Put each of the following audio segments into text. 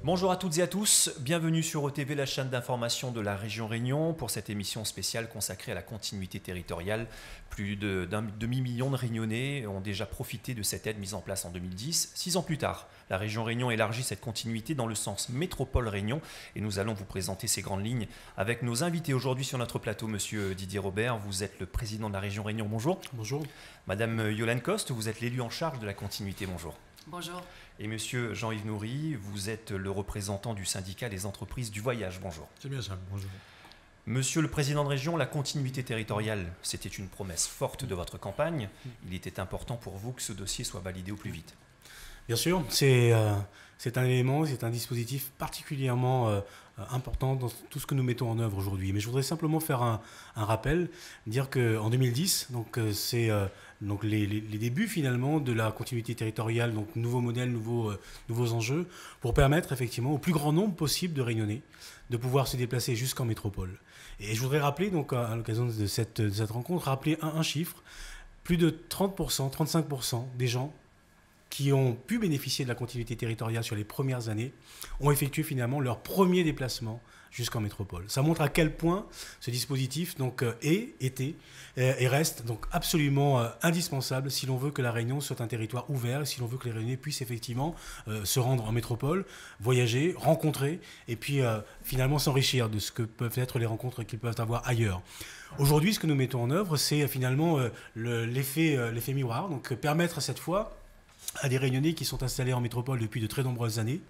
Bonjour à toutes et à tous, bienvenue sur OTV, la chaîne d'information de la région Réunion, pour cette émission spéciale consacrée à la continuité territoriale. Plus d'un demi-million de Réunionnais ont déjà profité de cette aide mise en place en 2010. 6 ans plus tard, la région Réunion élargit cette continuité dans le sens métropole Réunion et nous allons vous présenter ces grandes lignes avec nos invités aujourd'hui sur notre plateau. Monsieur Didier Robert, vous êtes le président de la région Réunion, bonjour. Bonjour. Madame Yolande Coste, vous êtes l'élu en charge de la continuité, bonjour. Bonjour. Et monsieur Jean-Yves Nourry, vous êtes le représentant du syndicat des entreprises du voyage. Bonjour. C'est bien ça, bonjour. Monsieur le président de région, la continuité territoriale, c'était une promesse forte de votre campagne. Il était important pour vous que ce dossier soit validé au plus vite. Bien sûr, c'est un élément, c'est un dispositif particulièrement important dans tout ce que nous mettons en œuvre aujourd'hui. Mais je voudrais simplement faire un rappel, dire qu'en 2010, c'est les débuts finalement de la continuité territoriale, donc nouveaux modèles, nouveaux enjeux, pour permettre effectivement au plus grand nombre possible de Réunionnais de pouvoir se déplacer jusqu'en métropole. Et je voudrais rappeler, donc à l'occasion de cette rencontre, rappeler un chiffre, plus de 30%, 35% des gens qui ont pu bénéficier de la continuité territoriale sur les premières années, ont effectué finalement leur premier déplacement jusqu'en métropole. Ça montre à quel point ce dispositif était et reste donc absolument indispensable si l'on veut que la Réunion soit un territoire ouvert, et si l'on veut que les Réunionnais puissent effectivement se rendre en métropole, voyager, rencontrer et puis finalement s'enrichir de ce que peuvent être les rencontres qu'ils peuvent avoir ailleurs. Aujourd'hui, ce que nous mettons en œuvre, c'est finalement l'effet miroir, donc permettre cette fois à des Réunionnais qui sont installés en métropole depuis de très nombreuses années,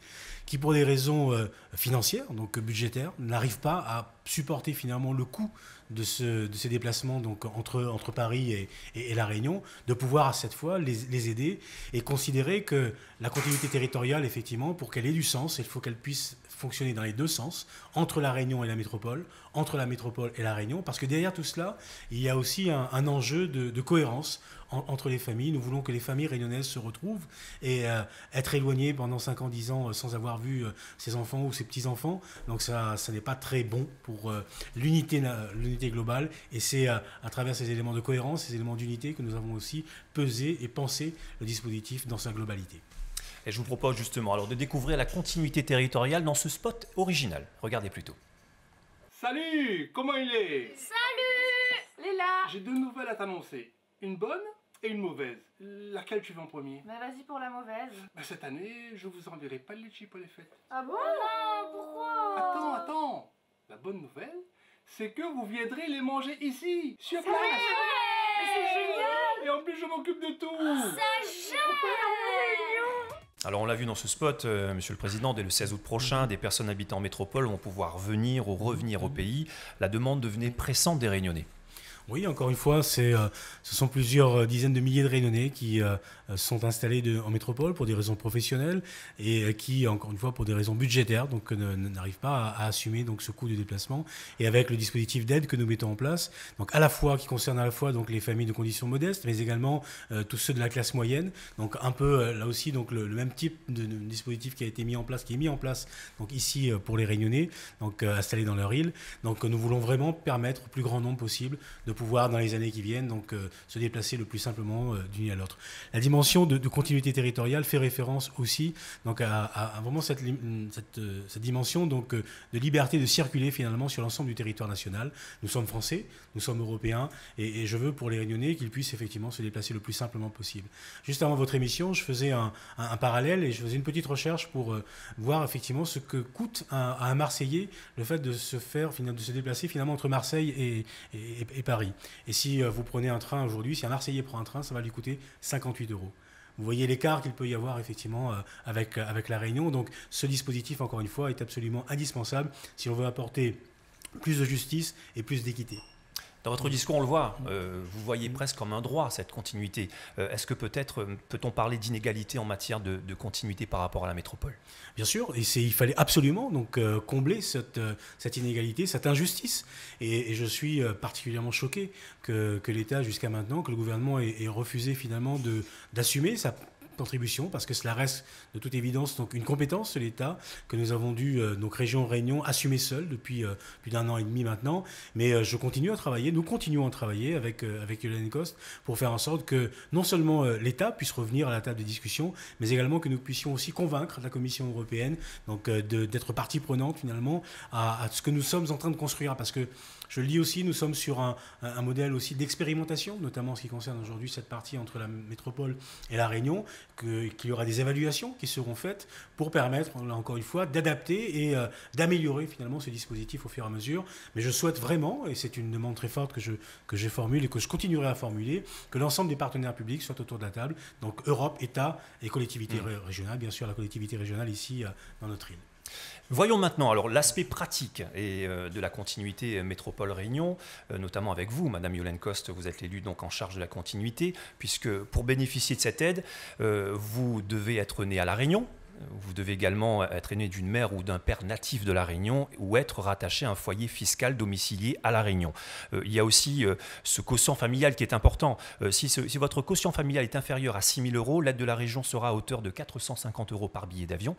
qui pour des raisons financières, donc budgétaires, n'arrivent pas à supporter finalement le coût de ces déplacements donc, entre Paris et la Réunion, de pouvoir cette fois les aider et considérer que la continuité territoriale, effectivement, pour qu'elle ait du sens, il faut qu'elle puisse fonctionner dans les deux sens, entre la Réunion et la métropole, entre la métropole et la Réunion, parce que derrière tout cela, il y a aussi un enjeu de cohérence entre les familles. Nous voulons que les familles réunionnaises se retrouvent et être éloignées pendant 5 ans, 10 ans sans avoir vu ses enfants ou ses petits-enfants. Donc ça n'est pas très bon pour l'unité globale. Et c'est à travers ces éléments de cohérence, ces éléments d'unité que nous avons aussi pesé et pensé le dispositif dans sa globalité. Et je vous propose justement alors de découvrir la continuité territoriale dans ce spot original. Regardez plutôt. Salut, comment il est? Salut Léla. J'ai 2 nouvelles à t'annoncer. Une bonne et une mauvaise. Laquelle tu veux en premier? Bah vas-y pour la mauvaise. Cette année, je vous enverrai pas de litchi pour les fêtes. Ah bon? Non, pourquoi? Attends. La bonne nouvelle, c'est que vous viendrez les manger ici, sur place. Mais c'est génial. Et en plus, je m'occupe de tout. C'est génial. Alors on l'a vu dans ce spot, monsieur le président, dès le 16 août prochain, des personnes habitant en métropole vont pouvoir venir ou revenir au pays. La demande devenait pressante des Réunionnais. Oui, encore une fois, ce sont plusieurs dizaines de milliers de Réunionnais qui sont installés en métropole pour des raisons professionnelles et qui, encore une fois, pour des raisons budgétaires, donc n'arrivent pas à assumer donc ce coût de déplacement. Et avec le dispositif d'aide que nous mettons en place, donc à la fois qui concerne à la fois donc les familles de conditions modestes, mais également tous ceux de la classe moyenne. Donc un peu là aussi donc le même type de dispositif qui est mis en place donc ici pour les Réunionnais, donc installés dans leur île. Donc nous voulons vraiment permettre au plus grand nombre possible de pouvoir, dans les années qui viennent, donc, se déplacer le plus simplement d'une île à l'autre. La dimension de continuité territoriale fait référence aussi donc, à vraiment cette dimension donc, de liberté de circuler finalement sur l'ensemble du territoire national. Nous sommes français, nous sommes européens, et je veux pour les Réunionnais qu'ils puissent effectivement se déplacer le plus simplement possible. Juste avant votre émission, je faisais un parallèle et je faisais une petite recherche pour voir effectivement ce que coûte à un Marseillais le fait de se déplacer finalement entre Marseille et Paris. Et si vous prenez un train aujourd'hui, si un Marseillais prend un train, ça va lui coûter 58 €. Vous voyez l'écart qu'il peut y avoir effectivement avec la Réunion. Donc ce dispositif, encore une fois, est absolument indispensable si on veut apporter plus de justice et plus d'équité. Dans votre discours, on le voit, vous voyez presque comme un droit cette continuité. Est-ce que peut-on parler d'inégalité en matière de continuité par rapport à la métropole? Bien sûr, et il fallait absolument donc, combler cette inégalité, cette injustice. Et je suis particulièrement choqué que l'État, jusqu'à maintenant, que le gouvernement ait refusé finalement d'assumer sa contribution, parce que cela reste de toute évidence donc une compétence de l'État que nous avons dû, donc région Réunion, assumer seul depuis plus d'1 an et demi maintenant. Mais je continue à travailler, nous continuons à travailler avec Yolande Coste pour faire en sorte que non seulement l'État puisse revenir à la table de discussion, mais également que nous puissions aussi convaincre la Commission européenne donc, d'être partie prenante finalement à ce que nous sommes en train de construire. Parce que je le dis aussi, nous sommes sur un modèle aussi d'expérimentation, notamment en ce qui concerne aujourd'hui cette partie entre la métropole et la Réunion, qu'il y aura des évaluations qui seront faites pour permettre, là encore une fois, d'adapter et d'améliorer finalement ce dispositif au fur et à mesure. Mais je souhaite vraiment, et c'est une demande très forte que je formule et que je continuerai à formuler, que l'ensemble des partenaires publics soient autour de la table, donc Europe, État et collectivités régionales, bien sûr la collectivité régionale ici dans notre île. Voyons maintenant alors l'aspect pratique et de la continuité métropole-Réunion, notamment avec vous, Madame Yolande Coste, vous êtes l'élue donc en charge de la continuité, puisque pour bénéficier de cette aide, vous devez être né à La Réunion. Vous devez également être né d'une mère ou d'un père natif de La Réunion ou être rattaché à un foyer fiscal domicilié à La Réunion. Il y a aussi ce quotient familial qui est important. Si votre quotient familial est inférieur à 6 000 €, l'aide de la région sera à hauteur de 450 € par billet d'avion.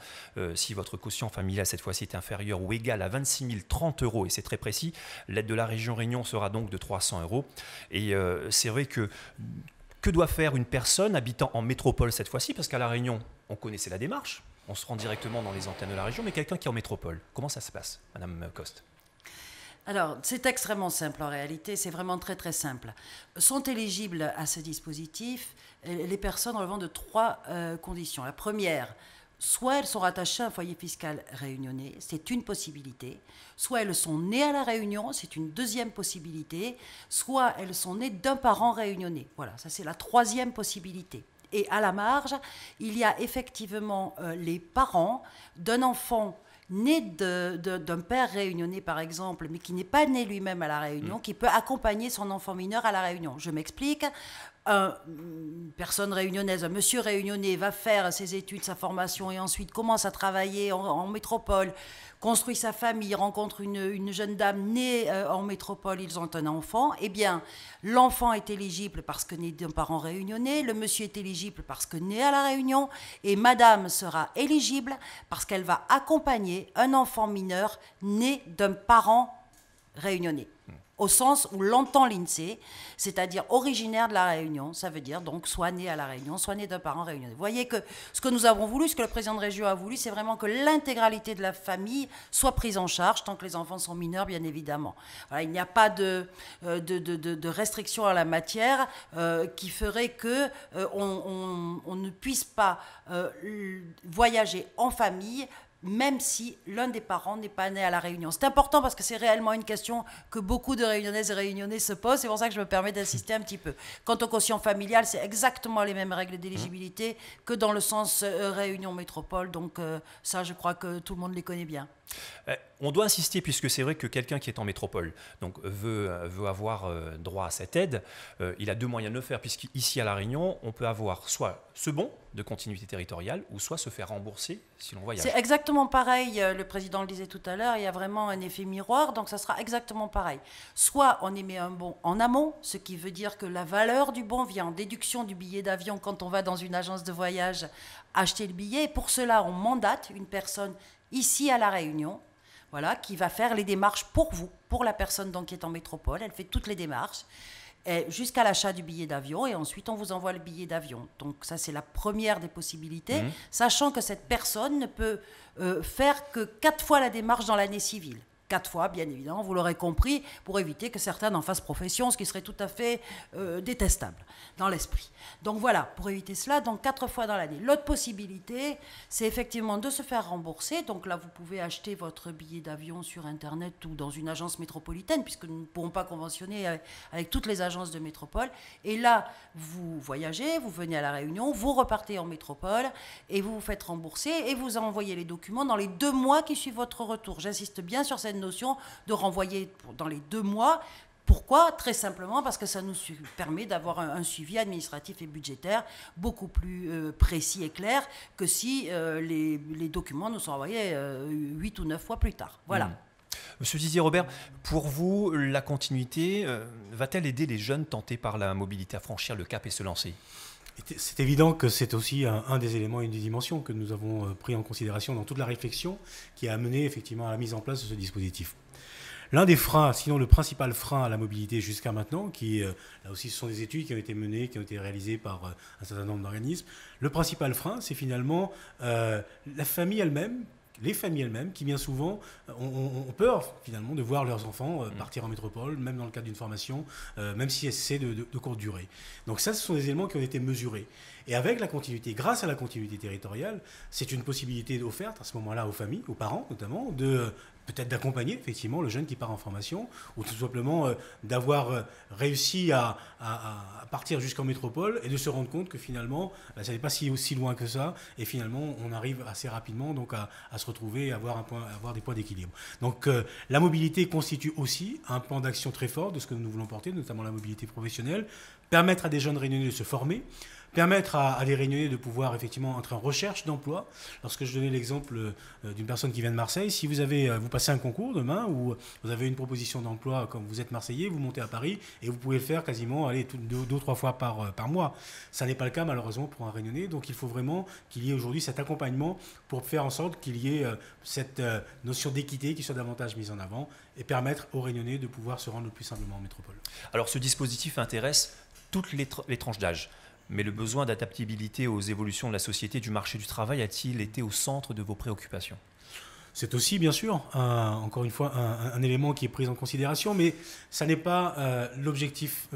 Si votre quotient familial cette fois-ci est inférieur ou égal à 26 030 €, et c'est très précis, l'aide de la région Réunion sera donc de 300 €. Et c'est vrai que doit faire une personne habitant en métropole cette fois-ci? Parce qu'à La Réunion, on connaissait la démarche. On se rend directement dans les antennes de la région, mais quelqu'un qui est en métropole, comment ça se passe, Madame Coste? Alors, c'est extrêmement simple en réalité, c'est vraiment très très simple. Sont éligibles à ce dispositif les personnes relevant de 3 conditions. La première, soit elles sont rattachées à un foyer fiscal réunionnais, c'est une possibilité, soit elles sont nées à La Réunion, c'est une deuxième possibilité, soit elles sont nées d'un parent réunionnais. Voilà, ça c'est la 3e possibilité. Et à la marge, il y a effectivement les parents d'un enfant né d'un père réunionnais, par exemple, mais qui n'est pas né lui-même à La Réunion, qui peut accompagner son enfant mineur à La Réunion. Je m'explique. Une personne réunionnaise, un monsieur réunionnais va faire ses études, sa formation et ensuite commence à travailler en métropole, construit sa famille, rencontre une jeune dame née en métropole, ils ont un enfant, eh bien, l'enfant est éligible parce que né d'un parent réunionnais, le monsieur est éligible parce que né à La Réunion, et madame sera éligible parce qu'elle va accompagner un enfant mineur né d'un parent réunionnais. Au sens où l'entend l'INSEE, c'est-à-dire originaire de La Réunion, ça veut dire donc soit né à La Réunion, soit né d'un parent réunionnais. Vous voyez que ce que nous avons voulu, ce que le président de région a voulu, c'est vraiment que l'intégralité de la famille soit prise en charge, tant que les enfants sont mineurs, bien évidemment. Voilà, il n'y a pas de restriction à la matière qui ferait que on ne puisse pas voyager en famille, même si l'un des parents n'est pas né à La Réunion. C'est important parce que c'est réellement une question que beaucoup de Réunionnaises et Réunionnais se posent. C'est pour ça que je me permets d'insister un petit peu. Quant au quotient familial, c'est exactement les mêmes règles d'éligibilité que dans le sens Réunion Métropole. Donc ça, je crois que tout le monde les connaît bien. On doit insister, puisque c'est vrai que quelqu'un qui est en métropole donc, veut avoir droit à cette aide, il a 2 moyens de le faire, puisqu'ici à La Réunion, on peut avoir soit ce bon de continuité territoriale, ou soit se faire rembourser si l'on voyage. C'est exactement pareil, le président le disait tout à l'heure, il y a vraiment un effet miroir, donc ça sera exactement pareil. Soit on émet un bon en amont, ce qui veut dire que la valeur du bon vient en déduction du billet d'avion quand on va dans une agence de voyage acheter le billet, et pour cela on mandate une personne ici à La Réunion, voilà, qui va faire les démarches pour vous, pour la personne donc qui est en métropole. Elle fait toutes les démarches jusqu'à l'achat du billet d'avion, et ensuite on vous envoie le billet d'avion. Donc ça, c'est la première des possibilités, sachant que cette personne ne peut faire que 4 fois la démarche dans l'année civile. 4 fois, bien évidemment, vous l'aurez compris, pour éviter que certains en fassent profession, ce qui serait tout à fait détestable dans l'esprit. Donc voilà, pour éviter cela, donc 4 fois dans l'année. L'autre possibilité, c'est effectivement de se faire rembourser. Donc là, vous pouvez acheter votre billet d'avion sur Internet ou dans une agence métropolitaine, puisque nous ne pourrons pas conventionner avec toutes les agences de métropole. Et là, vous voyagez, vous venez à La Réunion, vous repartez en métropole et vous vous faites rembourser et vous envoyez les documents dans les 2 mois qui suivent votre retour. J'insiste bien sur cette notion de renvoyer dans les 2 mois. Pourquoi? Très simplement parce que ça nous permet d'avoir un suivi administratif et budgétaire beaucoup plus précis et clair que si les documents nous sont envoyés 8 ou 9 fois plus tard. Voilà. Monsieur Didier Robert, pour vous, la continuité va-t-elle aider les jeunes tentés par la mobilité à franchir le cap et se lancer? C'est évident que c'est aussi un des éléments, une des dimensions que nous avons pris en considération dans toute la réflexion qui a amené effectivement à la mise en place de ce dispositif. L'un des freins, sinon le principal frein à la mobilité jusqu'à maintenant, qui là aussi ce sont des études qui ont été menées, qui ont été réalisées par un certain nombre d'organismes, le principal frein c'est finalement la famille elle-même, les familles elles-mêmes qui bien souvent ont peur finalement de voir leurs enfants partir en métropole, même dans le cadre d'une formation, même si c'est de courte durée. Donc ça, ce sont des éléments qui ont été mesurés. Et avec la continuité, grâce à la continuité territoriale, c'est une possibilité offerte à ce moment-là aux familles, aux parents notamment, de peut-être d'accompagner effectivement le jeune qui part en formation, ou tout simplement d'avoir réussi à partir jusqu'en métropole et de se rendre compte que finalement, ça n'est pas si loin que ça, et finalement on arrive assez rapidement donc à se retrouver et avoir des points d'équilibre. Donc la mobilité constitue aussi un plan d'action très fort de ce que nous voulons porter, notamment la mobilité professionnelle, permettre à des jeunes réunionnais de se former, permettre à des réunionnais de pouvoir effectivement entrer en recherche d'emploi. Lorsque je donnais l'exemple d'une personne qui vient de Marseille, si vous passez un concours demain ou vous avez une proposition d'emploi quand vous êtes Marseillais, vous montez à Paris et vous pouvez le faire quasiment deux ou trois fois par mois. Ça n'est pas le cas malheureusement pour un réunionnais, donc il faut vraiment qu'il y ait aujourd'hui cet accompagnement pour faire en sorte qu'il y ait cette notion d'équité qui soit davantage mise en avant et permettre aux réunionnais de pouvoir se rendre le plus simplement en métropole. Alors ce dispositif intéresse toutes les tranches d'âge. Mais le besoin d'adaptabilité aux évolutions de la société et du marché du travail a-t-il été au centre de vos préoccupations ? C'est aussi, bien sûr, encore une fois, un élément qui est pris en considération, mais ça n'est pas l'objectif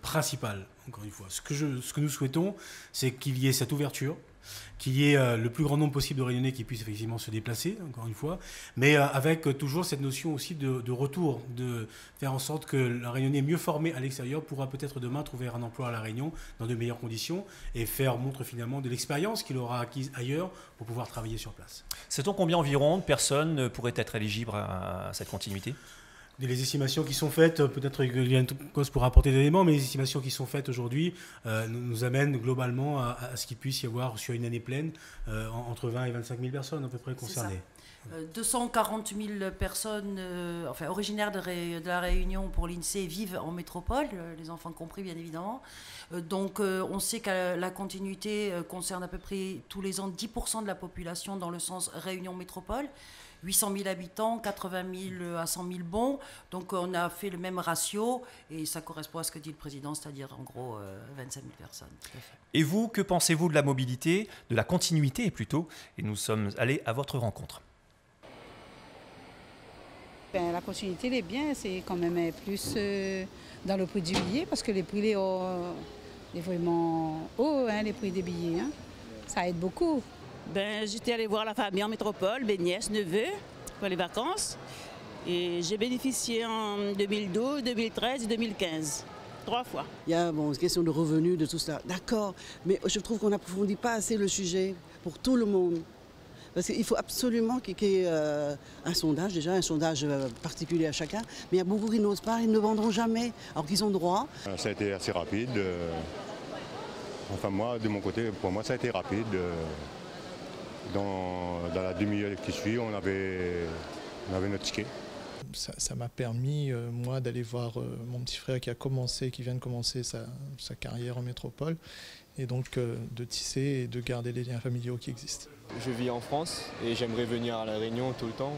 principal, encore une fois. Ce que nous souhaitons, c'est qu'il y ait cette ouverture, qu'il y ait le plus grand nombre possible de réunionnais qui puissent effectivement se déplacer, encore une fois, mais avec toujours cette notion aussi de retour, de faire en sorte que le réunionnais mieux formé à l'extérieur pourra peut-être demain trouver un emploi à La Réunion dans de meilleures conditions et faire montre finalement de l'expérience qu'il aura acquise ailleurs pour pouvoir travailler sur place. Sait-on combien environ de personnes pourraient être éligibles à cette continuité ? Les estimations qui sont faites, peut-être qu'il y a une cause pour apporter des éléments, mais les estimations qui sont faites aujourd'hui nous amènent globalement à ce qu'il puisse y avoir sur une année pleine entre 20 et 25 000 personnes à peu près concernées. 240 000 personnes originaires de la Réunion pour l'INSEE vivent en métropole, les enfants compris bien évidemment. Donc on sait que la continuité concerne à peu près tous les ans 10% de la population dans le sens Réunion métropole. 800 000 habitants, 80 000 à 100 000 bons. Donc on a fait le même ratio et ça correspond à ce que dit le président, c'est-à-dire en gros 25 000 personnes. Tout à fait. Et vous, que pensez-vous de la mobilité, de la continuité plutôt ? Et nous sommes allés à votre rencontre. La continuité, elle est bien, c'est quand même plus dans le prix du billet parce que les prix est vraiment haut, les prix des billets. Ça aide beaucoup. J'étais allée voir la famille en métropole, mes nièces, neveux, pour les vacances. Et j'ai bénéficié en 2012, 2013 et 2015. 3 fois. Il y a une question de revenus, de tout ça. D'accord, mais je trouve qu'on n'approfondit pas assez le sujet pour tout le monde. Parce qu'il faut absolument qu'il y ait un sondage, déjà, un sondage particulier à chacun. Mais il y a beaucoup qui n'osent pas, ils ne vendront jamais, alors qu'ils ont droit. Ça a été assez rapide. Enfin moi, de mon côté, pour moi, ça a été rapide. Dans la demi-heure qui suit, on avait notre ticket. Ça m'a permis, moi, d'aller voir mon petit frère qui vient de commencer sa carrière en métropole, et donc de tisser et de garder les liens familiaux qui existent. Je vis en France et j'aimerais venir à La Réunion tout le temps,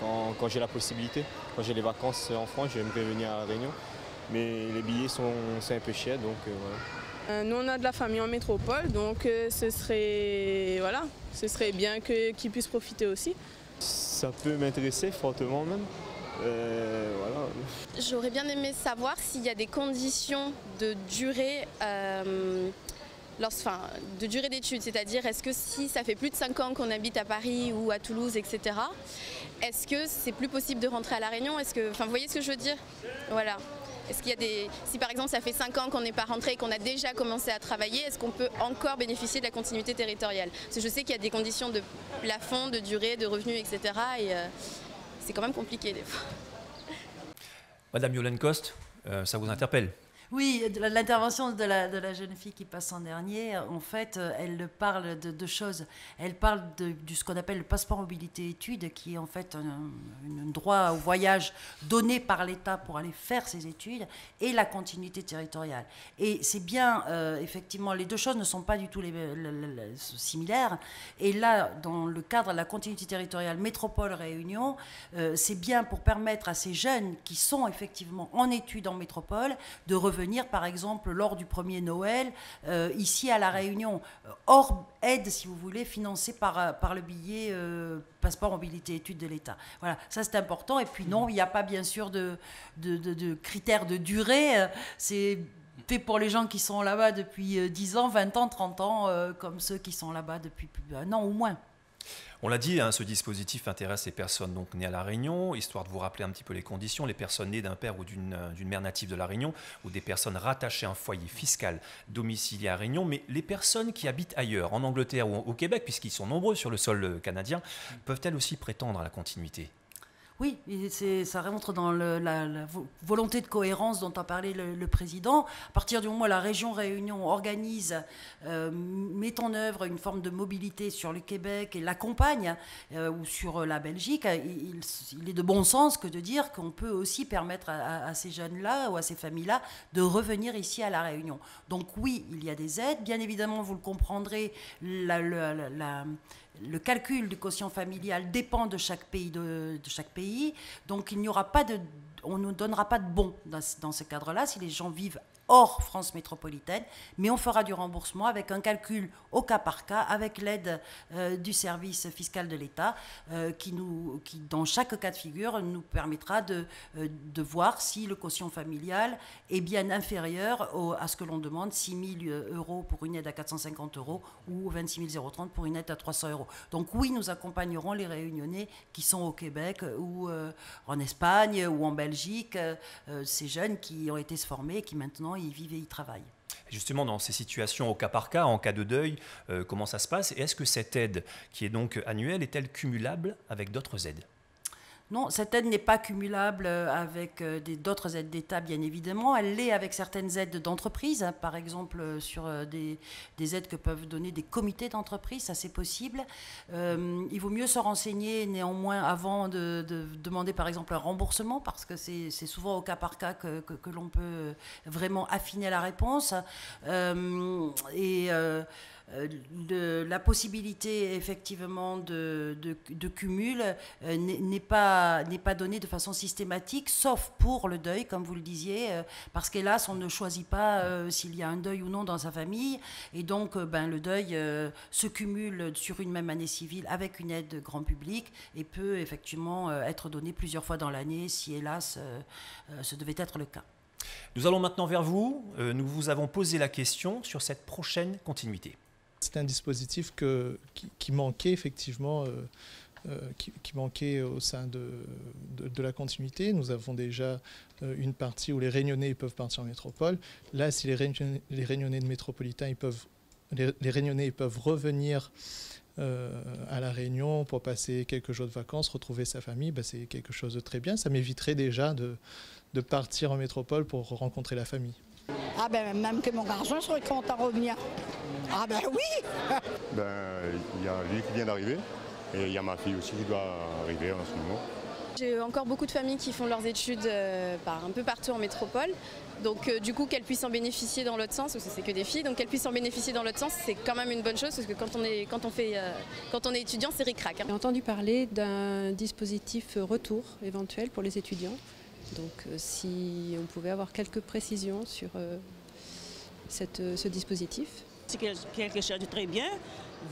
quand j'ai la possibilité. Quand j'ai les vacances en France, j'aimerais venir à La Réunion, mais les billets c'est un peu cher, donc voilà. Nous, on a de la famille en métropole, donc ce serait bien qu'ils puissent profiter aussi. Ça peut m'intéresser fortement même. Voilà. J'aurais bien aimé savoir s'il y a des conditions de durée d'études, c'est-à-dire est-ce que si ça fait plus de 5 ans qu'on habite à Paris ou à Toulouse, etc., est-ce que c'est plus possible de rentrer à La Réunion ? Vous voyez ce que je veux dire ? Voilà. Est-ce qu'il y a si par exemple ça fait 5 ans qu'on n'est pas rentré et qu'on a déjà commencé à travailler, est-ce qu'on peut encore bénéficier de la continuité territoriale ? Parce que je sais qu'il y a des conditions de plafond, de durée, de revenus, etc. Et c'est quand même compliqué des fois. Madame Yolène Coste, ça vous interpelle ? Oui, l'intervention de la jeune fille qui passe en dernier, en fait, elle parle de deux choses. Elle parle de ce qu'on appelle le passeport mobilité-études, qui est en fait un droit au voyage donné par l'État pour aller faire ses études, et la continuité territoriale. Et c'est bien, effectivement, les deux choses ne sont pas du tout similaires. Et là, dans le cadre de la continuité territoriale métropole-réunion, c'est bien pour permettre à ces jeunes qui sont effectivement en études en métropole de revenir, par exemple, lors du premier Noël, ici à La Réunion, hors aide, si vous voulez, financée par le billet passeport mobilité études de l'État. Voilà, ça c'est important. Et puis non, il n'y a pas bien sûr de critères de durée. C'est fait pour les gens qui sont là-bas depuis 10 ans, 20 ans, 30 ans, comme ceux qui sont là-bas depuis plus d'un an ou moins. On l'a dit, hein, ce dispositif intéresse les personnes donc nées à La Réunion, histoire de vous rappeler un petit peu les conditions. Les personnes nées d'un père ou d'une mère native de La Réunion, ou des personnes rattachées à un foyer fiscal domicilié à La Réunion, mais les personnes qui habitent ailleurs, en Angleterre ou au Québec, puisqu'ils sont nombreux sur le sol canadien, peuvent-elles aussi prétendre à la continuité ? Oui, ça rentre dans la volonté de cohérence dont a parlé le président. À partir du moment où la région Réunion organise, met en œuvre une forme de mobilité sur le Québec et l'accompagne, ou sur la Belgique, il est de bon sens que de dire qu'on peut aussi permettre à ces jeunes-là ou à ces familles-là de revenir ici à La Réunion. Donc oui, il y a des aides. Bien évidemment, vous le comprendrez, le calcul du quotient familial dépend de chaque pays. Donc il n'y aura pas on ne donnera pas de bons dans ce cadre-là si les gens vivent hors France métropolitaine, mais on fera du remboursement avec un calcul au cas par cas, avec l'aide du service fiscal de l'État, qui, dans chaque cas de figure, nous permettra de voir si le quotient familial est bien inférieur à ce que l'on demande, 6 000 euros pour une aide à 450 euros ou 26 030 pour une aide à 300 euros. Donc oui, nous accompagnerons les Réunionnais qui sont au Québec ou en Espagne ou en Belgique, ces jeunes qui ont été formés et qui maintenant ils vivent et ils travaillent. Justement, dans ces situations au cas par cas, en cas de deuil, comment ça se passe? Et est-ce que cette aide, qui est donc annuelle, est-elle cumulable avec d'autres aides? Non, cette aide n'est pas cumulable avec d'autres aides d'État, bien évidemment. Elle l'est avec certaines aides d'entreprise, hein, par exemple sur des aides que peuvent donner des comités d'entreprise, ça c'est possible. Il vaut mieux se renseigner néanmoins avant de demander par exemple un remboursement, parce que c'est souvent au cas par cas que l'on peut vraiment affiner la réponse. La possibilité effectivement de cumul n'est pas donnée de façon systématique, sauf pour le deuil, comme vous le disiez, parce qu'hélas on ne choisit pas s'il y a un deuil ou non dans sa famille, et donc le deuil se cumule sur une même année civile avec une aide grand public et peut effectivement être donné plusieurs fois dans l'année si hélas ce devait être le cas. Nous allons maintenant vers vous. Nous vous avons posé la question sur cette prochaine continuité. C'est un dispositif qui manquait effectivement, qui manquait au sein de la continuité. Nous avons déjà une partie où les Réunionnais peuvent partir en métropole. Là, si les Réunionnais de métropolitains, les Réunionnais peuvent revenir à La Réunion pour passer quelques jours de vacances, retrouver sa famille, c'est quelque chose de très bien. Ça m'éviterait déjà de partir en métropole pour rencontrer la famille. Ah même que mon garçon serait content de revenir. Ah oui. Il y a lui qui vient d'arriver et il y a ma fille aussi qui doit arriver en ce moment. J'ai encore beaucoup de familles qui font leurs études un peu partout en métropole. Donc du coup qu'elles puissent en bénéficier dans l'autre sens, parce que c'est que des filles, donc qu'elles puissent en bénéficier dans l'autre sens, c'est quand même une bonne chose, parce que quand on est étudiant, c'est ric-rac. J'ai entendu parler d'un dispositif retour éventuel pour les étudiants. Donc si on pouvait avoir quelques précisions sur ce dispositif. C'est quelque chose de très bien,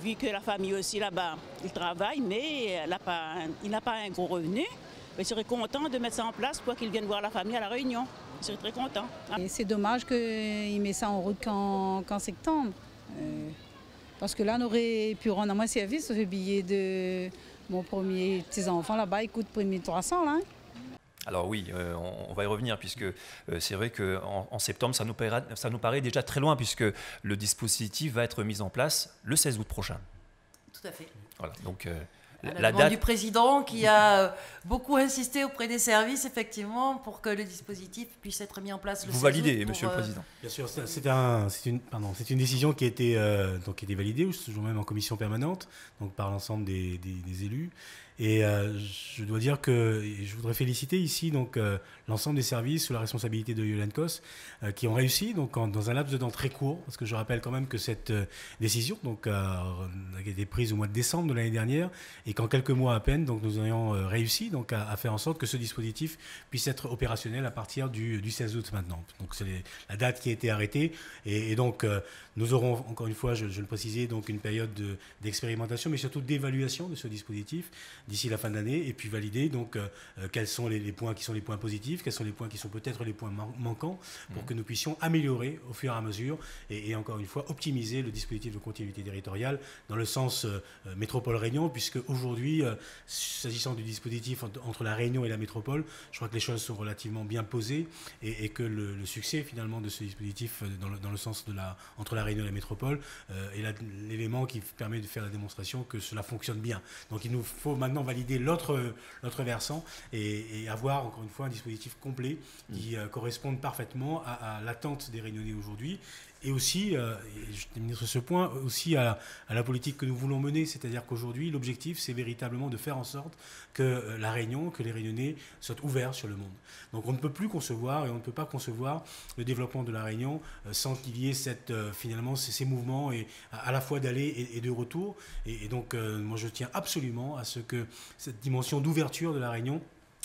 vu que la famille aussi là-bas, il travaille, mais il n'a pas un gros revenu. Il serait content de mettre ça en place pour qu'il vienne voir la famille à La Réunion. Il serait très content. Et c'est dommage qu'il mette ça en route qu'en septembre. Parce que là, on aurait pu rendre à moi service sur le billet de mon premier petit-enfant là-bas. Il coûte 1300 là. Alors oui, on va y revenir, puisque c'est vrai qu'en septembre, ça nous paraît déjà très loin, puisque le dispositif va être mis en place le 16 août prochain. Tout à fait. Voilà, donc La demande du président qui a beaucoup insisté auprès des services, effectivement, pour que le dispositif puisse être mis en place le 16 août. Vous validez, monsieur le président? Bien sûr, c'est une décision qui a été validée, toujours même en commission permanente, donc par l'ensemble des élus. Et je dois dire que je voudrais féliciter ici l'ensemble des services sous la responsabilité de Yolande Cos qui ont réussi dans un laps de temps très court, parce que je rappelle quand même que cette décision a été prise au mois de décembre de l'année dernière et qu'en quelques mois à peine nous ayons réussi à faire en sorte que ce dispositif puisse être opérationnel à partir du 16 août maintenant. Donc c'est la date qui a été arrêtée et donc nous aurons encore une fois, je le précisais, une période d'expérimentation mais surtout d'évaluation de ce dispositif d'ici la fin de l'année et puis valider quels sont les points qui sont les points positifs, quels sont les points qui sont peut-être les points manquants pour que nous puissions améliorer au fur et à mesure et encore une fois optimiser le dispositif de continuité territoriale dans le sens métropole Réunion, puisque aujourd'hui, s'agissant du dispositif entre la Réunion et la métropole, je crois que les choses sont relativement bien posées et que le succès finalement de ce dispositif dans le sens entre la Réunion et la métropole est l'élément qui permet de faire la démonstration que cela fonctionne bien. Donc il nous faut maintenant valider l'autre versant et avoir encore une fois un dispositif complet qui corresponde parfaitement à l'attente des Réunionnais aujourd'hui. Et aussi, je termine sur ce point, aussi à la politique que nous voulons mener, c'est-à-dire qu'aujourd'hui, l'objectif, c'est véritablement de faire en sorte que la Réunion, que les Réunionnais soient ouverts sur le monde. Donc on ne peut plus concevoir et on ne peut pas concevoir le développement de la Réunion sans qu'il y ait finalement ces mouvements et à la fois d'aller et de retour. Et donc moi je tiens absolument à ce que cette dimension d'ouverture de la Réunion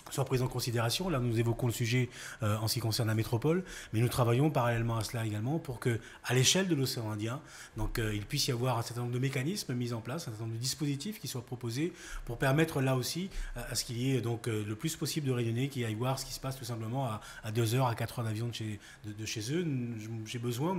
soit prise en considération. Là, nous évoquons le sujet en ce qui concerne la métropole, mais nous travaillons parallèlement à cela également pour qu'à l'échelle de l'océan Indien, il puisse y avoir un certain nombre de mécanismes mis en place, un certain nombre de dispositifs qui soient proposés pour permettre là aussi à ce qu'il y ait le plus possible de Réunionnais qui aillent voir ce qui se passe tout simplement à 2 heures, à 4 heures d'avion de chez eux. J'ai besoin,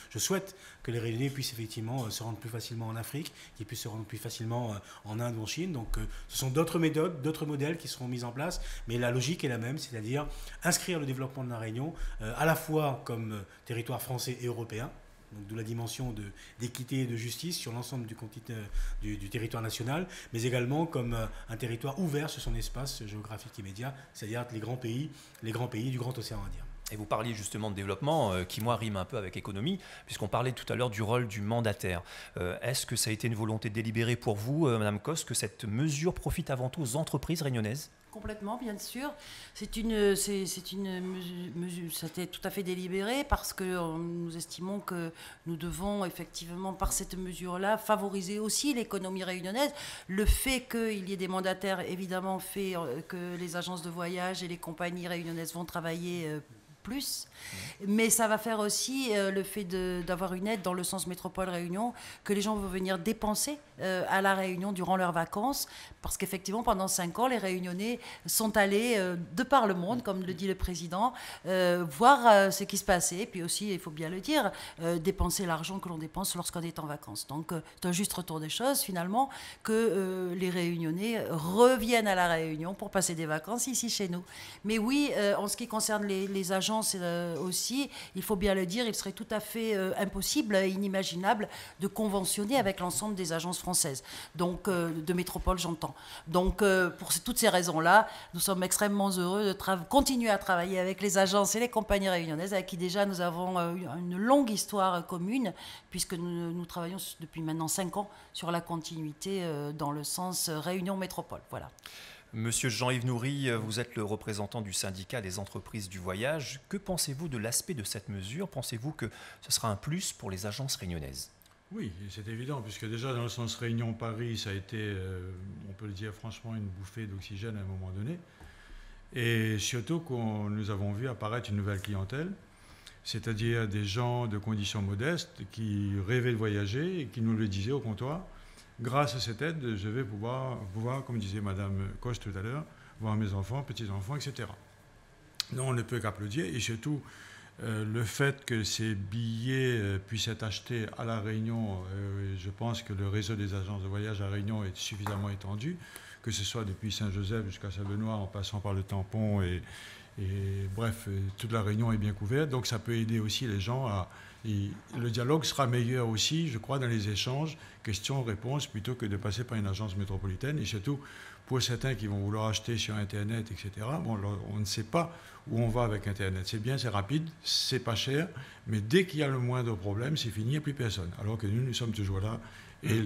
je souhaite que les Réunionnais puissent effectivement se rendre plus facilement en Afrique, qu'ils puissent se rendre plus facilement en Inde ou en Chine. Donc ce sont d'autres méthodes, d'autres modèles qui seront mis en place. Mais la logique est la même, c'est-à-dire inscrire le développement de la Réunion à la fois comme territoire français et européen, donc d'où la dimension d'équité et de justice sur l'ensemble du territoire national, mais également comme un territoire ouvert sur son espace géographique immédiat, c'est-à-dire les grands pays du grand océan Indien. Et vous parliez justement de développement, qui moi rime un peu avec économie, puisqu'on parlait tout à l'heure du rôle du mandataire. Est-ce que ça a été une volonté délibérée pour vous, Madame Cos, que cette mesure profite avant tout aux entreprises réunionnaises ? Complètement, bien sûr. C'était tout à fait délibéré parce que nous estimons que nous devons effectivement, par cette mesure-là, favoriser aussi l'économie réunionnaise. Le fait qu'il y ait des mandataires, évidemment, fait que les agences de voyage et les compagnies réunionnaises vont travailler plus, mais ça va faire aussi le fait d'avoir une aide dans le sens métropole Réunion, que les gens vont venir dépenser à la Réunion durant leurs vacances, parce qu'effectivement pendant 5 ans les Réunionnais sont allés de par le monde, comme le dit le président, voir ce qui se passait, puis aussi il faut bien le dire, dépenser l'argent que l'on dépense lorsqu'on est en vacances. Donc c'est un juste retour des choses finalement, que les Réunionnais reviennent à la Réunion pour passer des vacances ici chez nous. Mais oui, en ce qui concerne les agents aussi, il faut bien le dire, il serait tout à fait impossible, inimaginable de conventionner avec l'ensemble des agences françaises, donc de métropole j'entends. Donc pour toutes ces raisons-là, nous sommes extrêmement heureux de continuer à travailler avec les agences et les compagnies réunionnaises avec qui déjà nous avons une longue histoire commune, puisque nous travaillons depuis maintenant 5 ans sur la continuité dans le sens Réunion Métropole. Voilà. Monsieur Jean-Yves Noury, vous êtes le représentant du syndicat des entreprises du voyage. Que pensez-vous de l'aspect de cette mesure ? Pensez-vous que ce sera un plus pour les agences réunionnaises ? Oui, c'est évident, puisque déjà dans le sens Réunion-Paris, ça a été, on peut le dire franchement, une bouffée d'oxygène à un moment donné. Et surtout que nous avons vu apparaître une nouvelle clientèle, c'est-à-dire des gens de conditions modestes qui rêvaient de voyager et qui nous le disaient au comptoir. Grâce à cette aide, je vais pouvoir, comme disait Madame Cos tout à l'heure, voir mes enfants, petits-enfants, etc. Non, on ne peut qu'applaudir. Et surtout, le fait que ces billets puissent être achetés à La Réunion, je pense que le réseau des agences de voyage à Réunion est suffisamment étendu, que ce soit depuis Saint-Joseph jusqu'à Saint-Benoît, en passant par le Tampon, et bref, toute La Réunion est bien couverte. Donc ça peut aider aussi les gens à Le dialogue sera meilleur aussi, je crois, dans les échanges, questions-réponses, plutôt que de passer par une agence métropolitaine. Et surtout, pour certains qui vont vouloir acheter sur Internet, etc., bon, on ne sait pas où on va avec Internet. C'est bien, c'est rapide, c'est pas cher, mais dès qu'il y a le moindre problème, c'est fini, il n'y a plus personne. Alors que nous sommes toujours là et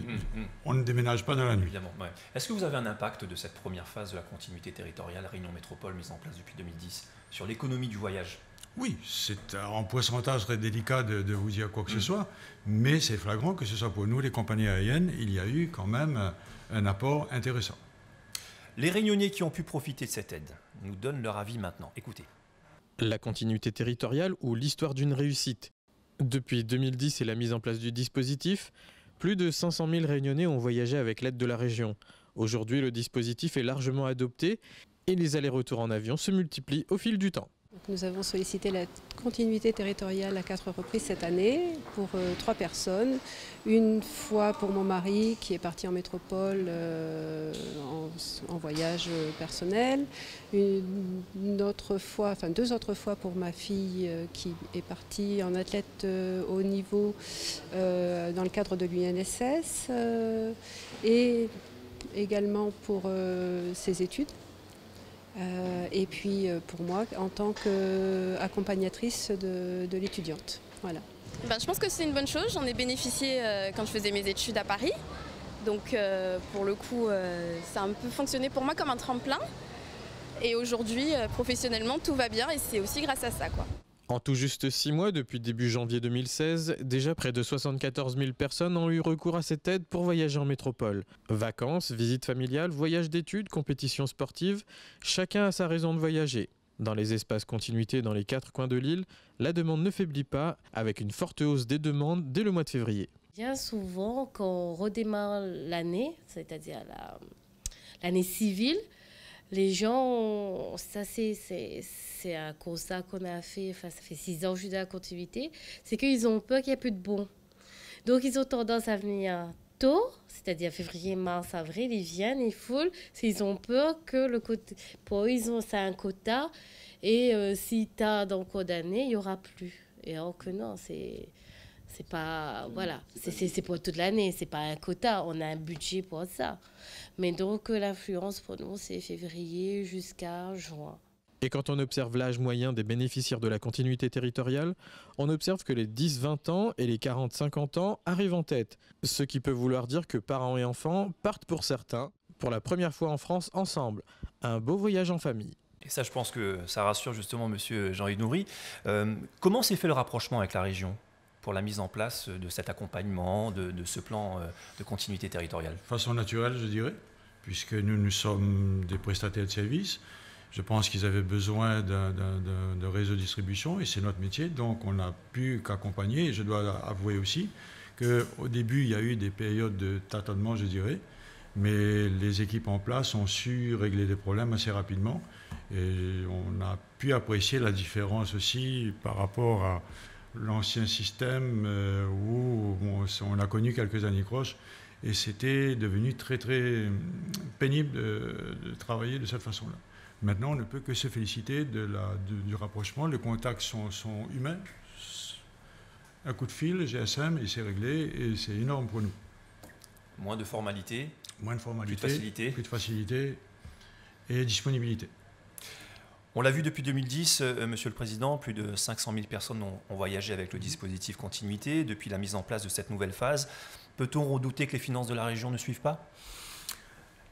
on ne déménage pas dans la nuit. Évidemment, ouais. Est-ce que vous avez un impact de cette première phase de la continuité territoriale Réunion Métropole mise en place depuis 2010 sur l'économie du voyage? Oui, c'est en pourcentage très délicat de vous dire quoi que ce soit, mais c'est flagrant que ce soit pour nous, les compagnies aériennes, il y a eu quand même un apport intéressant. Les Réunionnais qui ont pu profiter de cette aide nous donnent leur avis maintenant. Écoutez. La continuité territoriale ou l'histoire d'une réussite. Depuis 2010 et la mise en place du dispositif, plus de 500 000 Réunionnais ont voyagé avec l'aide de la région. Aujourd'hui, le dispositif est largement adopté et les allers-retours en avion se multiplient au fil du temps. Nous avons sollicité la continuité territoriale à 4 reprises cette année pour 3 personnes. Une fois pour mon mari qui est parti en métropole en voyage personnel. Une autre fois, enfin 2 autres fois pour ma fille qui est partie en athlète haut niveau dans le cadre de l'UNSS et également pour ses études. Et puis pour moi en tant qu'accompagnatrice de l'étudiante. Voilà. Ben, je pense que c'est une bonne chose, j'en ai bénéficié quand je faisais mes études à Paris. Donc pour le coup, ça a un peu fonctionné pour moi comme un tremplin. Et aujourd'hui, professionnellement, tout va bien et c'est aussi grâce à ça, quoi. En tout juste 6 mois, depuis début janvier 2016, déjà près de 74 000 personnes ont eu recours à cette aide pour voyager en métropole. Vacances, visites familiales, voyages d'études, compétitions sportives, chacun a sa raison de voyager. Dans les espaces continuité dans les 4 coins de l'île, la demande ne faiblit pas, avec une forte hausse des demandes dès le mois de février. Bien souvent, quand on redémarre l'année, c'est-à-dire l'année civile, les gens, ça c'est un constat qu'on a fait, enfin ça fait 6 ans que je suis dans la continuité, c'est qu'ils ont peur qu'il n'y ait plus de bons. Donc ils ont tendance à venir tôt, c'est-à-dire février, mars, avril, ils viennent, ils foulent, ils ont peur que le côté, pour eux, ça a un quota, et si tard dans le cours d'année, il n'y aura plus. Et alors que non, c'est pas, voilà, c'est pour toute l'année, c'est pas un quota, on a un budget pour ça. Mais donc l'influence pour nous, c'est février jusqu'à juin. Et quand on observe l'âge moyen des bénéficiaires de la continuité territoriale, on observe que les 10-20 ans et les 40-50 ans arrivent en tête. Ce qui peut vouloir dire que parents et enfants partent pour certains, pour la première fois en France ensemble. Un beau voyage en famille. Et ça, je pense que ça rassure justement monsieur Jean-Yves Nourry. Comment s'est fait le rapprochement avec la région pour la mise en place de cet accompagnement, de ce plan de continuité territoriale? Façon naturelle, je dirais, puisque nous sommes des prestataires de services. Je pense qu'ils avaient besoin d'un réseau de distribution et c'est notre métier, donc on n'a pu qu'accompagner. Et je dois avouer aussi qu'au début, il y a eu des périodes de tâtonnement, je dirais, mais les équipes en place ont su régler des problèmes assez rapidement et on a pu apprécier la différence aussi par rapport à l'ancien système où on a connu quelques anicroches et c'était devenu très très pénible de travailler de cette façon-là. Maintenant, on ne peut que se féliciter du rapprochement. Les contacts sont humains. Un coup de fil, GSM, et c'est réglé, et c'est énorme pour nous. Moins de formalités. Moins de formalités. Plus de facilité. Plus de facilité et disponibilité. On l'a vu depuis 2010, Monsieur le Président, plus de 500 000 personnes ont voyagé avec le dispositif continuité depuis la mise en place de cette nouvelle phase. Peut-on redouter que les finances de la région ne suivent pas ?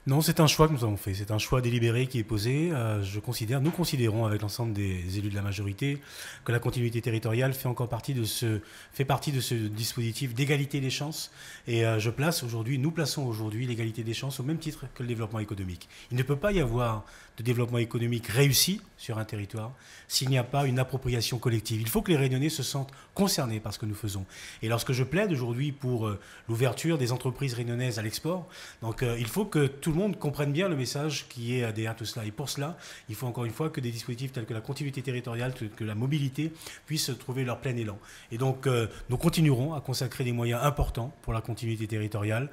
Non, c'est un choix que nous avons fait. C'est un choix délibéré qui est posé. Nous considérons avec l'ensemble des élus de la majorité que la continuité territoriale fait partie de ce dispositif d'égalité des chances. Et nous plaçons aujourd'hui l'égalité des chances au même titre que le développement économique. Il ne peut pas y avoir de développement économique réussi sur un territoire s'il n'y a pas une appropriation collective. Il faut que les Réunionnais se sentent concernés par ce que nous faisons. Et lorsque je plaide aujourd'hui pour l'ouverture des entreprises réunionnaises à l'export, donc il faut que tout tout le monde comprenne bien le message qui est derrière tout cela. Et pour cela, il faut encore une fois que des dispositifs tels que la continuité territoriale, que la mobilité puissent trouver leur plein élan. Et donc, nous continuerons à consacrer des moyens importants pour la continuité territoriale.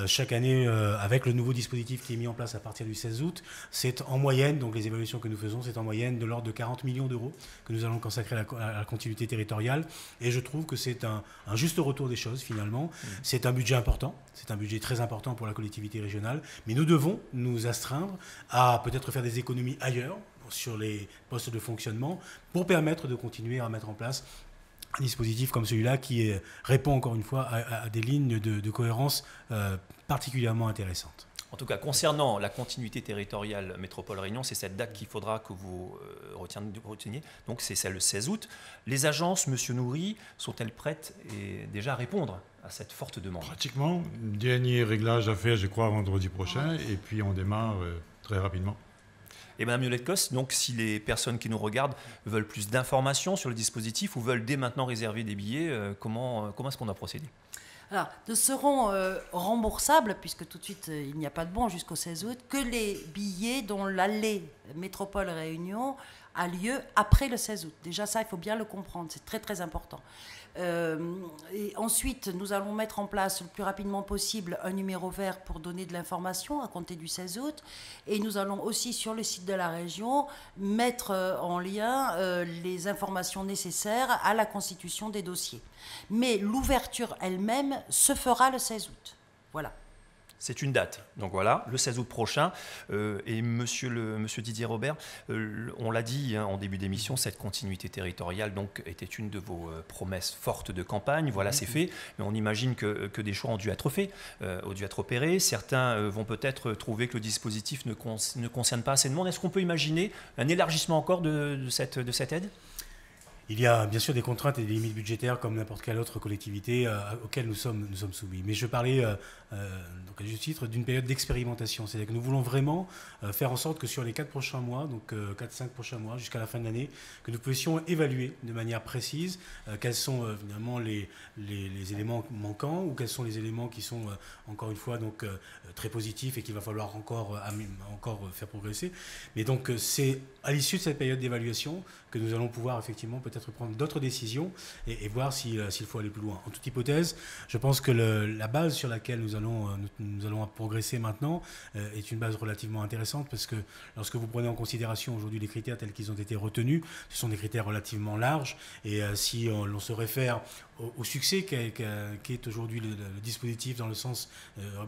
Chaque année, avec le nouveau dispositif qui est mis en place à partir du 16 août, c'est en moyenne, donc les évaluations que nous faisons, c'est en moyenne de l'ordre de 40 millions d'euros que nous allons consacrer à la continuité territoriale. Et je trouve que c'est un juste retour des choses, finalement. C'est un budget important, c'est un budget très important pour la collectivité régionale, mais nous devons nous astreindre à peut-être faire des économies ailleurs, sur les postes de fonctionnement, pour permettre de continuer à mettre en place un dispositif comme celui-là qui répond encore une fois à des lignes de cohérence particulièrement intéressantes. En tout cas, concernant la continuité territoriale Métropole Réunion, c'est cette date qu'il faudra que vous reteniez. Donc c'est celle le 16 août. Les agences, Monsieur Nourri, sont-elles prêtes et déjà à répondre à cette forte demande? Pratiquement. Dernier réglage à faire, je crois, vendredi prochain. Et puis on démarre très rapidement. Et Mme Violette Coste, donc si les personnes qui nous regardent veulent plus d'informations sur le dispositif ou veulent dès maintenant réserver des billets, comment est-ce qu'on a procédé? Alors, ne seront remboursables, puisque tout de suite il n'y a pas de bon jusqu'au 16 août, que les billets dont l'allée Métropole Réunion a lieu après le 16 août. Déjà ça, il faut bien le comprendre, c'est très très important. Et ensuite, nous allons mettre en place le plus rapidement possible un numéro vert pour donner de l'information à compter du 16 août. Et nous allons aussi sur le site de la région mettre en lien les informations nécessaires à la constitution des dossiers. Mais l'ouverture elle-même se fera le 16 août. Voilà. C'est une date, donc voilà, le 16 août prochain. Et monsieur Didier Robert, on l'a dit en début d'émission, cette continuité territoriale donc, était une de vos promesses fortes de campagne. Voilà, c'est fait. Mais on imagine que des choix ont dû être faits, ont dû être opérés. Certains vont peut-être trouver que le dispositif ne concerne pas assez de monde. Est-ce qu'on peut imaginer un élargissement encore de cette aide ? Il y a bien sûr des contraintes et des limites budgétaires comme n'importe quelle autre collectivité auxquelles nous sommes soumis. Mais je parlais, donc à juste titre, d'une période d'expérimentation. C'est-à-dire que nous voulons vraiment faire en sorte que sur les 4 prochains mois, donc 4-5 prochains mois, jusqu'à la fin de l'année, que nous puissions évaluer de manière précise quels sont finalement les éléments manquants ou quels sont les éléments qui sont, encore une fois, donc, très positifs et qu'il va falloir encore faire progresser. Mais donc c'est à l'issue de cette période d'évaluation que nous allons pouvoir effectivement peut-être prendre d'autres décisions et voir s'il faut aller plus loin. En toute hypothèse, je pense que la base sur laquelle nous allons progresser maintenant est une base relativement intéressante parce que lorsque vous prenez en considération aujourd'hui les critères tels qu'ils ont été retenus, ce sont des critères relativement larges et si l'on se réfère au succès qu'est aujourd'hui le dispositif dans le sens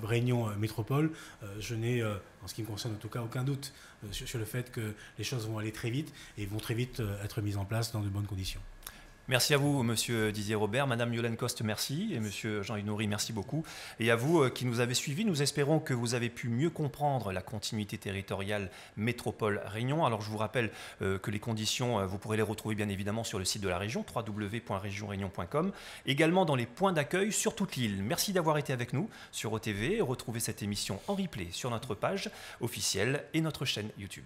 Réunion Métropole, je n'ai, en ce qui me concerne en tout cas, aucun doute sur le fait que les choses vont aller très vite et vont très vite être mises en place dans de bonnes conditions. Merci à vous, Monsieur Didier Robert. Madame Violette Coste, merci. Et Monsieur Jean-Yves Nourri, merci beaucoup. Et à vous qui nous avez suivis, nous espérons que vous avez pu mieux comprendre la continuité territoriale Métropole Réunion. Alors, je vous rappelle que les conditions, vous pourrez les retrouver bien évidemment sur le site de la région, www.regionreunion.com, également dans les points d'accueil sur toute l'île. Merci d'avoir été avec nous sur OTV. Retrouvez cette émission en replay sur notre page officielle et notre chaîne YouTube.